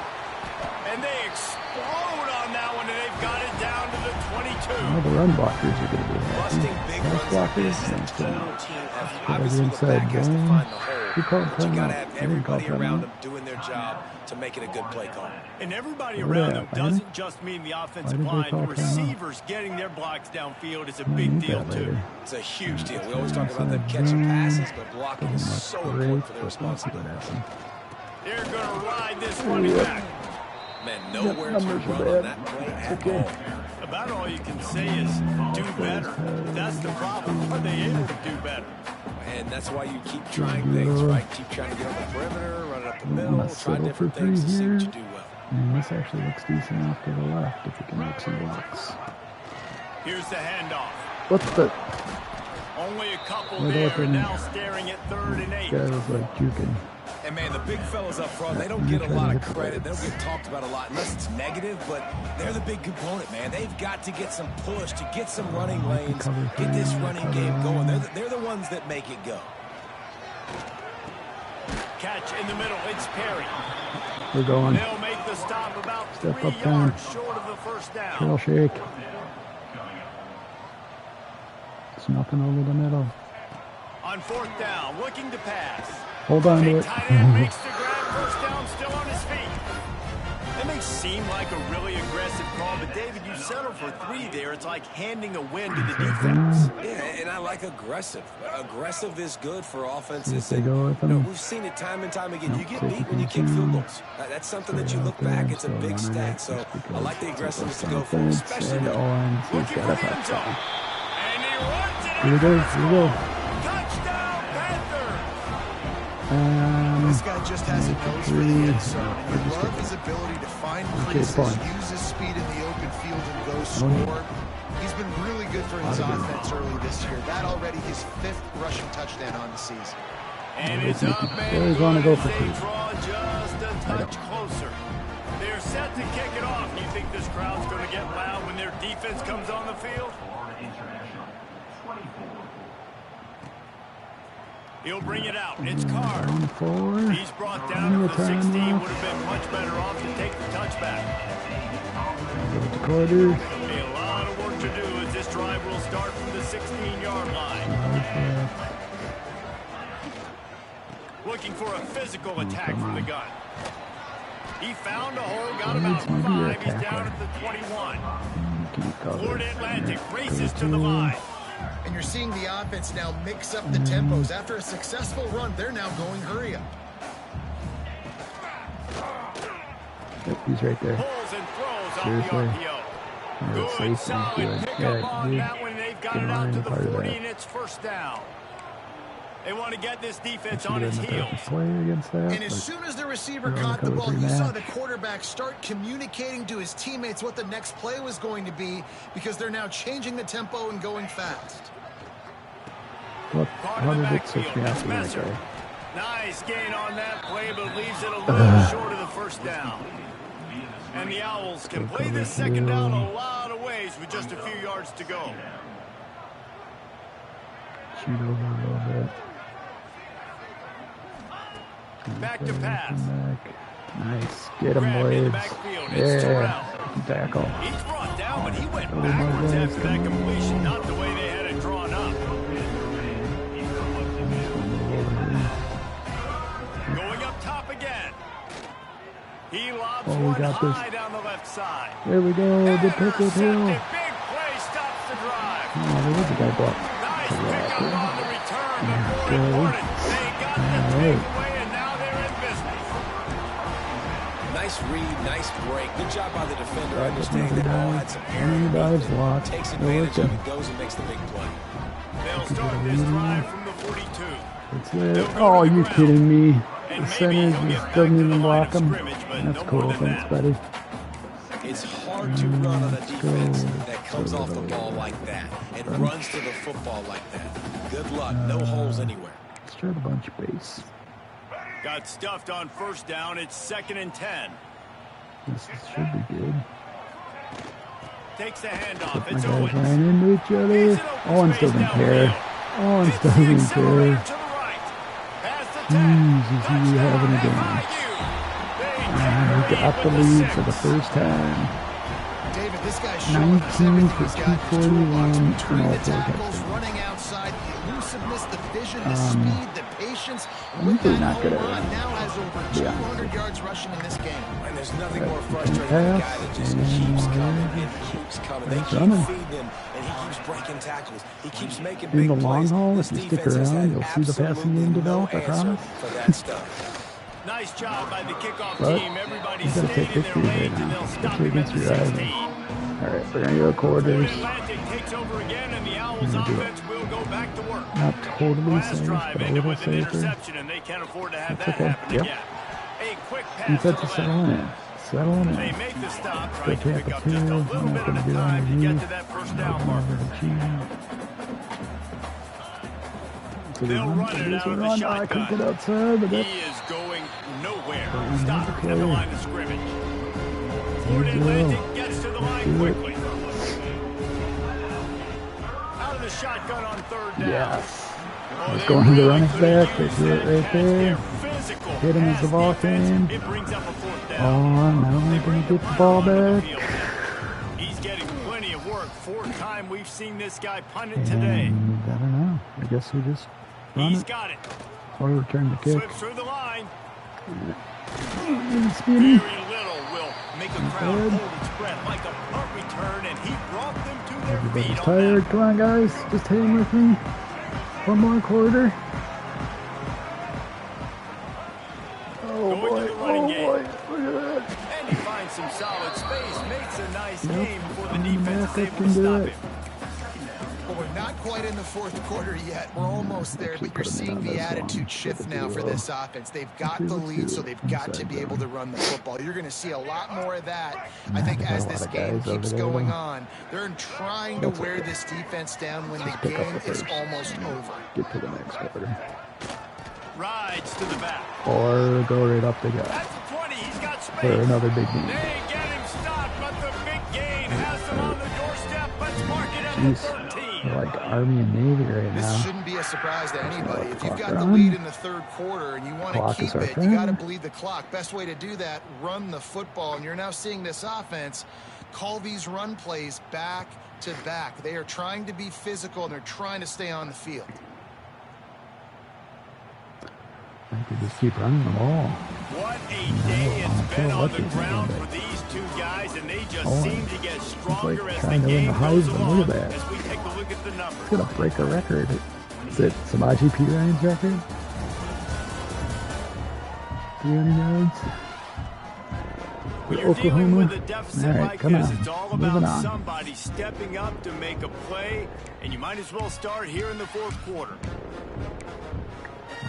And they explode on that one, and they've got it down to the 22. Oh, the run blockers are going to be happy. Busting big runs like this is a total team effort. Obviously, the back has to find the hole. But you got to have everybody around them doing their job to make it a good play call. And everybody around them doesn't just mean the offensive line. The receivers getting their blocks downfield is a big deal, too. It's a huge deal. We always talk about them catching passes, but blocking is so important for their responsibility. They're going to ride this running back. Man, nowhere to run on that play at all. About all you can say is do better. That's the problem. Are they able to do better? And that's why you keep trying things, right? Keep trying to get on the perimeter, run it up the middle, try different things to see what you do well. And this actually looks decent off to the left if we can make some blocks. Here's the handoff. What's the... Only a couple there, and now staring at 3rd and 8. Guy was like juking. And man, the big fellas up front, they don't get a lot of credit. They don't get talked about a lot unless it's negative, but they're the big component, man. They've got to get some push, to get some running lanes, get this running game going. They're the ones that make it go. Catch in the middle. It's Perry. We're going. They'll make the stop about 3 yards short of the first down. Trail shake. It's nothing over the middle. On 4th down, looking to pass. Hold on to it. Tight end makes the grab. First down, still on his feet. That may seem like a really aggressive call, but David, you settle for 3 there. It's like handing a win to the defense. Yeah, and I like aggressive. Aggressive is good for offenses. They go with them. We've seen it time and time again. You get beat when you kick field goals. That's something that you look back. It's a big stat. So I like the aggressiveness to go for, especially looking for the end zone. And he runs it. Here we go. Touchdown, Panther. This guy just has a nose for the end zone. And you love his ability to find places, use his speed in the open field and go score. He's been really good for his offense early this year. That already his 5th rushing touchdown on the season. And it's up and good as they draw just a touch closer. They're set to kick it off. Do you think this crowd's going to get loud when their defense comes on the field? He'll bring it out. It's Carr. He's brought down to the 16. Would have been much better off to take the touchback. There'll be a lot of work to do as this drive will start from the 16-yard line. Looking for a physical attack from the gun. He found a hole, got about 5. He's down at the 21. Florida Atlantic races to the line. And you're seeing the offense now mix up the tempos. After a successful run, they're now going hurry up. Yep, he's right there. Pulls and throws off the RPO. Good, solid pickup on that one. They've got it out to the 40, and it's first down. They want to get this defense on its heels. And as soon as the receiver caught the ball, you saw the quarterback start communicating to his teammates what the next play was going to be, because they're now changing the tempo and going fast. What? How did it switch me out there? Nice gain on that play, but leaves it a little short of the first down. And the Owls can play this second down a lot of ways with just a few yards to go. Shoot over a little bit. Back to pass. Nice. Get him, boys. Yeah. Tackle. He's brought down, but he went backwards after that completion. Not the way they had it drawn up. Going up top again. He lobs one high down the left side. There we go. Good pick with him. Big play stops the drive. Oh, there is a guy blocked. Nice pickup on the return, but more important, they got the takeaway, and now they're in business. Nice read, nice break. Good job by the defender. Understanding the ball had some air. Takes advantage of it, goes and makes the big play. They'll start this drive from the 42. Oh, are you kidding me? The center just doesn't even block him. That's cool. Thanks, buddy. It's hard to run on a defense that comes off the ball like that and runs to the football like that. Good luck. No holes anywhere. Let's try the bunch base. Got stuffed on first down. It's 2nd and 10. This should be good. Takes the handoff. It's My Owens. guys ran into each other. Owens doesn't care. Owens doesn't care. Jeez, is he having a game? He got the lead for the first time. David, this guy's 19 for 241 and all tackles, running outside, the elusiveness, the vision, the speed, the patience. With that home run, now has over 200 yards rushing in this game. And there's nothing more frustrating than a guy that just keeps coming and keeps coming. They keep feeding him, and he keeps breaking tackles. He keeps making big plays. In the long haul, if you stick around, you'll see the passing game develop, I promise. For that stuff. Nice job by the kickoff But team. Everybody you gotta take stayed in this their right lanes, and now, they'll stop especially him at against the your 16. All right, we're gonna go quarters. Atlantic takes over again, and the Owls offense will go back to work. Not totally Last safe, drive but a ended little with an safer. interception, and they can't afford to have That's that okay. happen Yep. again. A quick pass Defense to is the left. settling in. Settling in. They make the stop, Go trying to pick Tampa up 2. just a I'm little not bit gonna at do a time to on get to that first down mark. They'll run it out of the I couldn't shotgun. get outside, but He that's is going nowhere. Stop at the line of scrimmage. Florida Good deal. Atlantic gets to the line quickly. Out of the shotgun on 3rd down. yes. Oh, Let's they go into the really running couldn't back. use They this do it right advantage. there. They're physical. Hit him as the Pass ball defense, came. It brings up a 4th Oh, down. now we're going to get the ball back. He's getting plenty of work. 4th time we've seen this guy punt it today. And I don't know. I guess we just run He's it got it. or return the kick. Slips through the line. Speedy. Very little will make a crowd hold its breath like a punt return, and he brought them to their Everybody's feet on tired. that. Come on, guys. Just hang with me. One more quarter. Oh, Going boy. to the running Oh, game. boy. Look at that. And he finds some solid space, makes a nice game before the And the defense is backup able can to do stop it. him. Well, we're not quite in the 4th quarter yet. We're almost there, but you're seeing the attitude shift now for this offense. They've got the lead, so they've got to be able to run the football. You're going to see a lot more of that, I think, as this game keeps going on. They're trying to wear this defense down when the game is almost over. Get to the next quarter. Rides to the back. Or go right up the gut That's the 20. He's got space. for another big game. They get him stopped, but the big gain has them on the doorstep. Let's mark it at the Jeez. 13. They're like Army and Navy right This now. shouldn't be a surprise to anybody. If you've Clock got the run. lead in the 3rd quarter and you want to Clock keep is our it, you got to friend. bleed the clock. Best way to do that, run the football. And you're now seeing this offense call these run plays back to back. They are trying to be physical, and they're trying to stay on the field. I could just keep running the ball. What a day it's been on the ground for these two guys, and they just seem to get stronger as the trying to win game the goes Heisman. along. Look at that. As we take a look at the numbers. It's going to break a record. Is it Samaje Perine record? 300 yards. When For you're dealing Oklahoma. with a deficit All right, like come this, on. it's all Moving about on. somebody stepping up to make a play, and you might as well start here in the 4th quarter.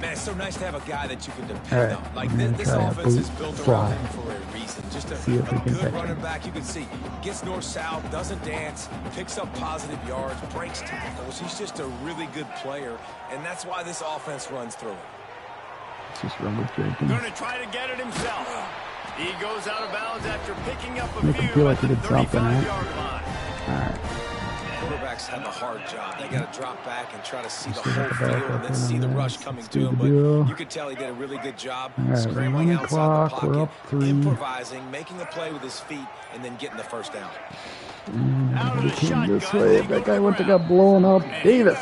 Man, it's so nice to have a guy that you can depend on. Like this offense is built around him for a reason. Just a good running back. You can see gets north-south, doesn't dance, picks up positive yards, breaks tackles. He's just a really good player, and that's why this offense runs through it. Let's just run with Jenkins. Going to try to get it himself. He goes out of bounds after picking up a Make him feel like he did something, right? All right. Quarterbacks have a hard job. They got to drop back and try to see the whole field and then see the rush coming to him. But you could tell he did a really good job scrambling outside the pocket, improvising, making a play with his feet, and then getting the first down. Out of the shotgun, this way. That guy went to got blown up. Davis,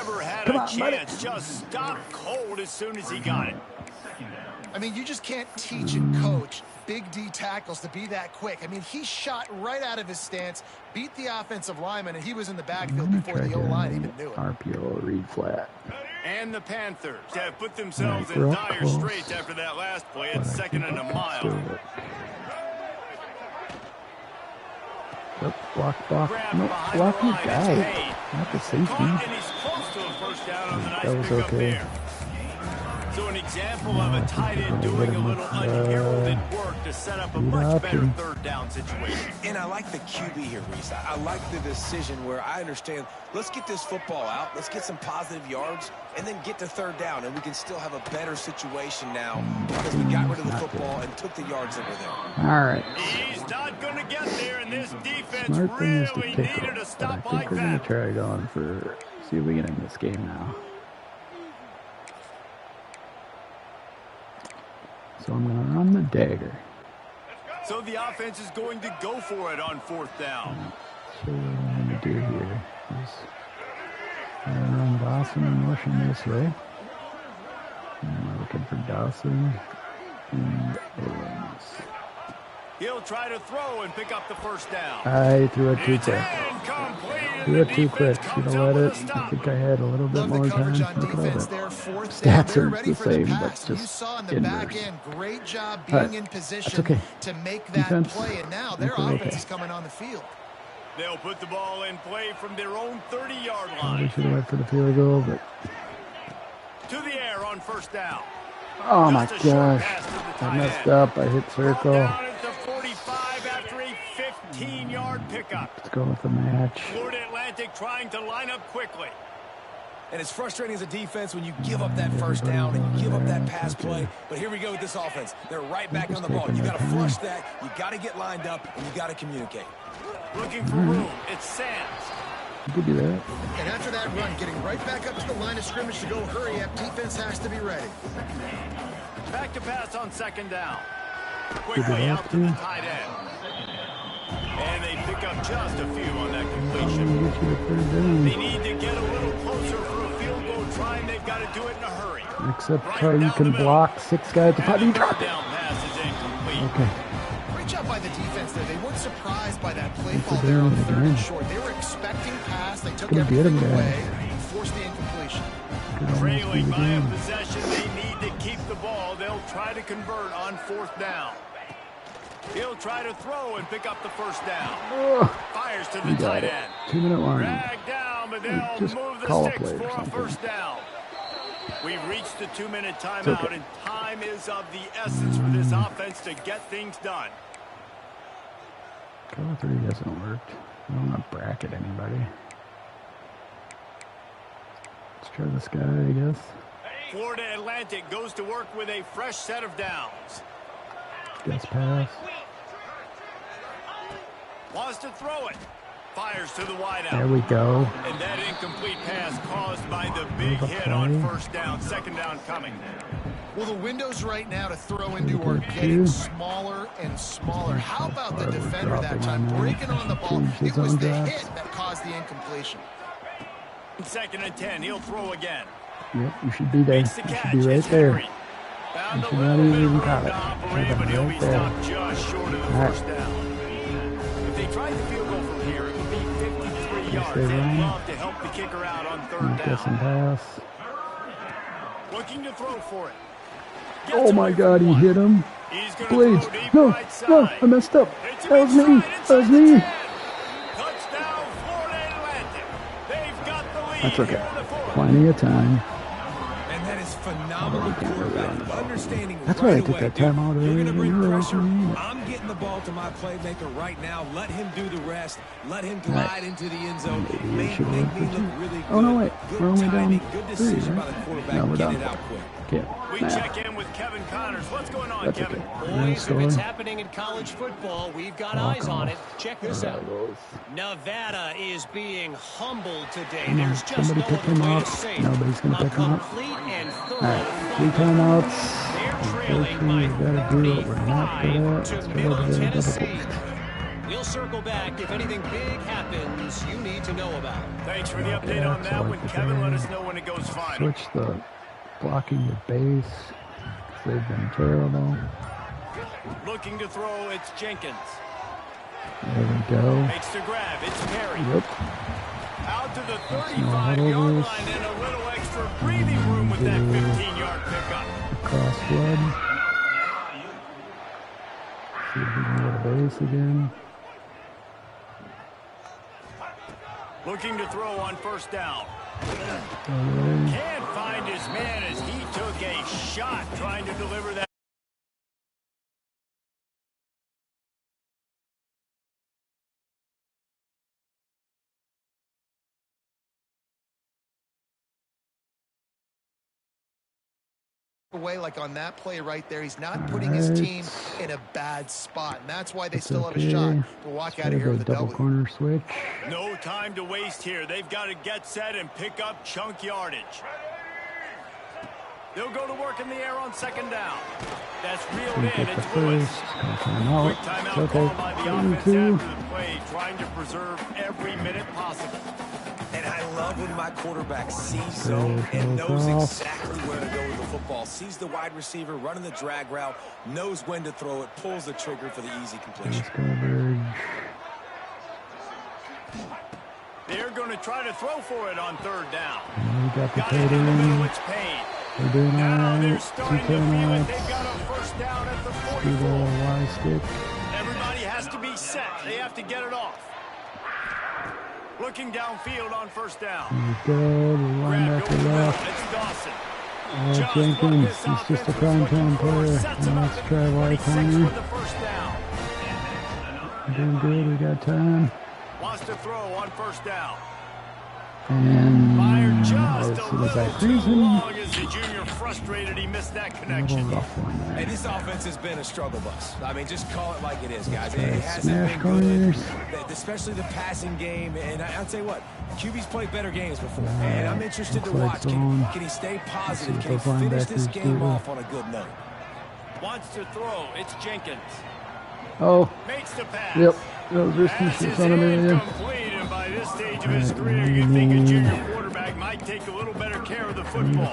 come on, buddy. Just stopped cold as soon as he got it. I mean, you just can't teach and coach Big D tackles to be that quick. I mean, he shot right out of his stance, beat the offensive lineman, and he was in the backfield before the O-line even knew it. RPO, read flat. And the Panthers have put themselves in dire straits after that last play at 2nd and a mile. Block. No, block your guy. Not the safety. And he's close to a first down on the nice that was pickup okay. there. So an example of a tight end doing a little unheralded work to set up a much better 3rd down situation. And I like the QB here, Reese. I like the decision where I understand, let's get this football out, let's get some positive yards, and then get to 3rd down, and we can still have a better situation now because we got rid of the football and took the yards that were there. All right. He's not going to get there, and this defense Smart thing is to really kick needed off, a stop but I like think we're that. going to try going for, see if we can end this game now. So I'm going to run the dagger. So the offense is going to go for it on 4th down. So what I'm going to do here is I'm going to run Dawson and motion this way. I'm looking for Dawson and Owens. He'll try to throw and pick up the 1st down. I threw it too quick. Threw it too quick. Should have let it. I think I had a little bit more time. Look at all that. Stats are the same, but just inverse. Great job being in position to make that play, and now their offense is coming on the field. They'll put the ball in play from their own 30-yard line. Probably should have went for the field goal, but to the air on 1st down. Oh my gosh, I messed up. I hit circle. Down at the 45 after a 15-yard pickup. Let's go with the match. Florida Atlantic trying to line up quickly. And it's frustrating as a defense when you give up that 1st down and you give up that pass play. But here we go with this offense. They're right back on the ball. You got to flush that. You got to get lined up, and you got to communicate. Looking for room. It's Sands. You could do that. And after that run, getting right back up to the line of scrimmage to go hurry up, defense has to be ready. Back to pass on 2nd down. Quickly out to the tight end. And they pick up just a few on that completion. They need to get a little closer for a field goal try, and they've got to do it in a hurry. Except how you can block 6 guys at the top. You dropped it. Down pass is incomplete. Okay. Great job by the defense there. They weren't surprised by that play call there on 3rd and short. They were expecting pass. They took everything away and forced the incompletion. Trailing by a possession, they need to keep the ball. They'll try to convert on 4th down. He'll try to throw and pick up the 1st down. Fires to the tight end. 2-minute line. Drag down, but they'll Just move the call a sticks play for or a something. 1st down. We've reached the 2-minute timeout, and time is of the essence for this offense to get things done. Cover 3 hasn't worked. I don't want to bracket anybody. Let's try this guy, I guess. Florida Atlantic goes to work with a fresh set of downs. Guess pass. Wants to throw it. Fires to the wideout. There we go. And that incomplete pass caused by the big hit on 1st down. 2nd down coming. Well, the windows right now to throw into are getting smaller and smaller. How about the defender that time breaking on the ball? It was the hit that caused the incompletion. 2nd and 10. He'll throw again. Yep, you should be there. You should be right there. You should not even caught it. But he'll be Right there. stopped just short of the 1st down. If they tried the field goal from here, it would be 53 yards. They'd love to help the kicker out on 3rd Get some down. pass. Looking to throw for it. Oh my God, he hit him. He's gonna Blades. throw deep No, right side. no, I messed up. Hits him That was me. inside, That was me. Touchdown, Florida Atlantic. They've got the lead. That's okay. Here in the 4th. Plenty of time. And that is phenomenal Understanding That's right why I took away, that time out. you're going to bring earlier. pressure. I'm getting the ball to my playmaker right now. Let him do the rest. Let him glide into the end zone. Make me look really good. Oh, no, wait. We're Good only timing, down good 3, decision right? by the quarterback. No, we're Get down it 4. out quick. Okay. We check in with Kevin Connors. What's going on, That's Kevin? okay. Boys, if it's happening in college football, we've got eyes on it. Check this out. Nevada is being humbled today. There's just no Somebody pick other him way up. to say it. Nobody's going to A pick him up. complete and thorough Alright, 3 fumble. timeouts. They're trailing Unfortunately, by we gotta do what we're not good 35 at. to Let's go Middle over there and double Tennessee. post. We'll circle back if anything big happens you need to know about. Thanks for the update on that one, Kevin. Let us know when it goes final. Switch the blocking the base. 'Cause they've been terrible. Looking to throw, it's Jenkins. There we go. Makes the grab, it's Perry. Yep. Out to the No 35-yard huddles. line and a little extra breathing room with that 15-yard pickup. Cross flood. See if we can get a base again. Looking to throw on first down. Alright. Can't find his man as he took a shot trying to deliver that. Away like on that play right there, he's not putting his team in a bad spot, and that's why they still have a shot to walk out of here with a double W. corner switch. No time to waste here. They've got to get set and pick up chunk yardage. They'll go to work in the air on second down. That's reeled in. It's Lewis. Quick timeout called by the offense after the play, trying to preserve every minute possible. And I love when my quarterback sees zone and knows exactly where to go with the football. Sees the wide receiver running the drag route, knows when to throw it, pulls the trigger for the easy completion. They're going to try to throw for it on third down. Got it in the middle, it's Payne. Now they're starting to feel it. They've got a first down at the 44. Everybody has to be set. They have to get it off. Looking downfield on first down. Grabbed over left. It's Dawson. Jenkins, he's just a prime time player. Let's try wide corner. Doing good, we got time. Wants to throw on first down. And fired just a was little too long as the junior frustrated. He missed that connection. And this offense has been a struggle bus. I mean, just call it like it is, guys. It hasn't Smash been corners. good, especially the passing game. And I'll tell you what, QB's played better games before. And I'm interested to watch. Can he stay positive? Can he finish this game off on a good note? Wants to throw. It's Jenkins. Oh. Makes the pass. Yep. That was risky for son of a incomplete, and by this stage of his career, you think a junior quarterback might take a little better care of the football.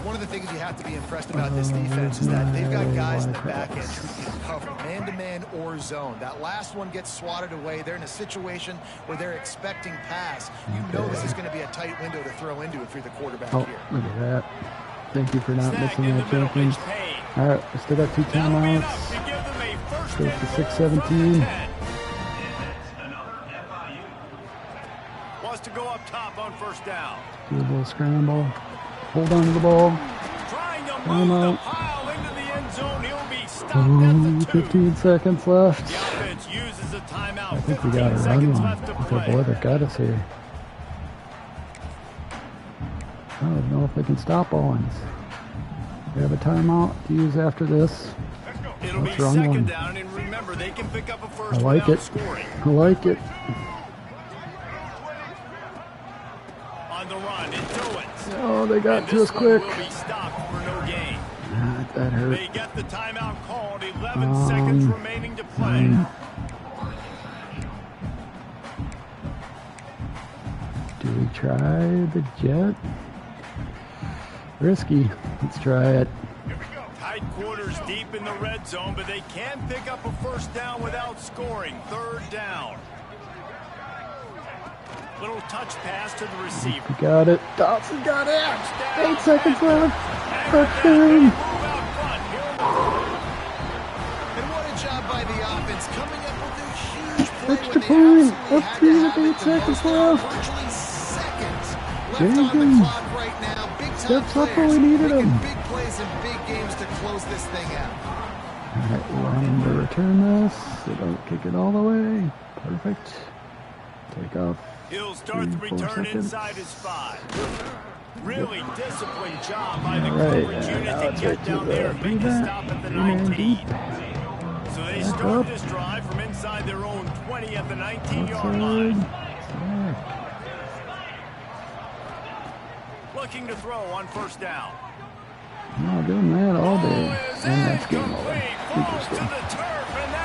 One of the things you have to be impressed about this defense is that they've got guys in the back end who can cover man-to-man or zone. That last one gets swatted away. They're in a situation where they're expecting pass. You know this is going to be a tight window to throw into if you're the quarterback here. Look at that. Thank you for not missing that, Jenkins. All right, we still got 2 timeouts. Goes to 6:17. Wants to go up top on first down. Do a little scramble. Hold on to the ball. Trying to move the pile into the end zone. He'll be stopped at the 2. 15 seconds left. The offense uses a timeout. I think we got a run one. Okay, boy, that got us here. I don't know if they can stop Owens. We have a timeout to use after this. It'll be second down, and remember, they can pick up a first I like it. scoring. I like it. On the run, it's Owens. Oh, they got to us quick. Will be stopped for no gain. That hurt. They get the timeout called. 11 seconds remaining to play. Do we try the jet? Risky. Let's try it. Tight quarters deep in the red zone, but they can pick up a first down without scoring. Third down. Little touch pass to the receiver. We got it. Dawson got it. 8 seconds left. And what a job by the offense, coming up with a huge play extra when they point. absolutely Up had to have 8 it the seconds most left. virtually seconds left Jenkins on the clock right now. Big time steps up where players we needed making him. big plays plays in big games to close this thing out. Alright, we want him to return this. So don't kick it all the way. Perfect. Take off. He'll start the return inside his 5. Really disciplined job by the coverage unit to get down there and make a stop at the 19. So they start this drive from inside their own 20 at the 19-yard line. Looking to throw on first down. No, doing that all day. And that's game over. Interesting.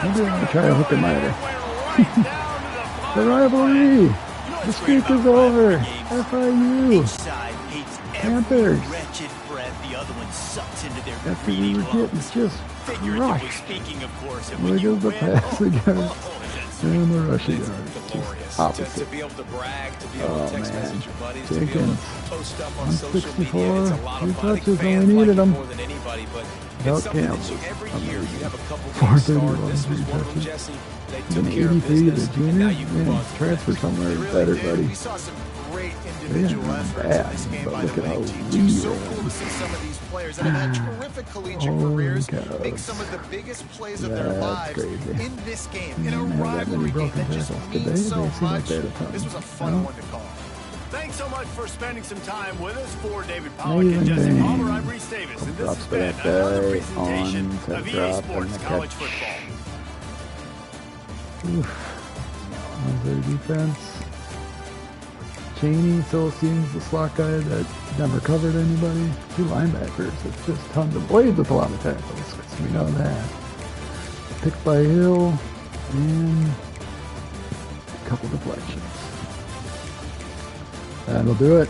Maybe I'm going to try to hook him either. The rivalry! The streak is over. FIU. Panthers. After we were getting just crushed. Look at the passing yards and the rushing yards. Just opposite. Oh man. Jenkins. 164. 2 touches when we needed them. Without Campbell. 431. 3 touches. An 83 to the junior. Man, transfer somewhere better, buddy. They didn't run bad, but look at how we ran. Players that have had terrific collegiate careers, make some of the biggest plays of their lives in this game, in a rivalry game that just means so much. This was a fun one to call. Thanks so much for spending some time with us. For David Pollock and Jesse Palmer, I'm Reese Davis, and this has been another presentation of EA Sports College Football. How's their defense? Cheney still seems the slot guy that never covered anybody. 2 linebackers. It's just tons of blades with a lot of tackles. So we know that. Picked by Hill and a couple deflections. That'll do it.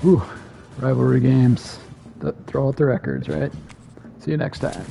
Whew. Rivalry games. Throw out the records, right? See you next time.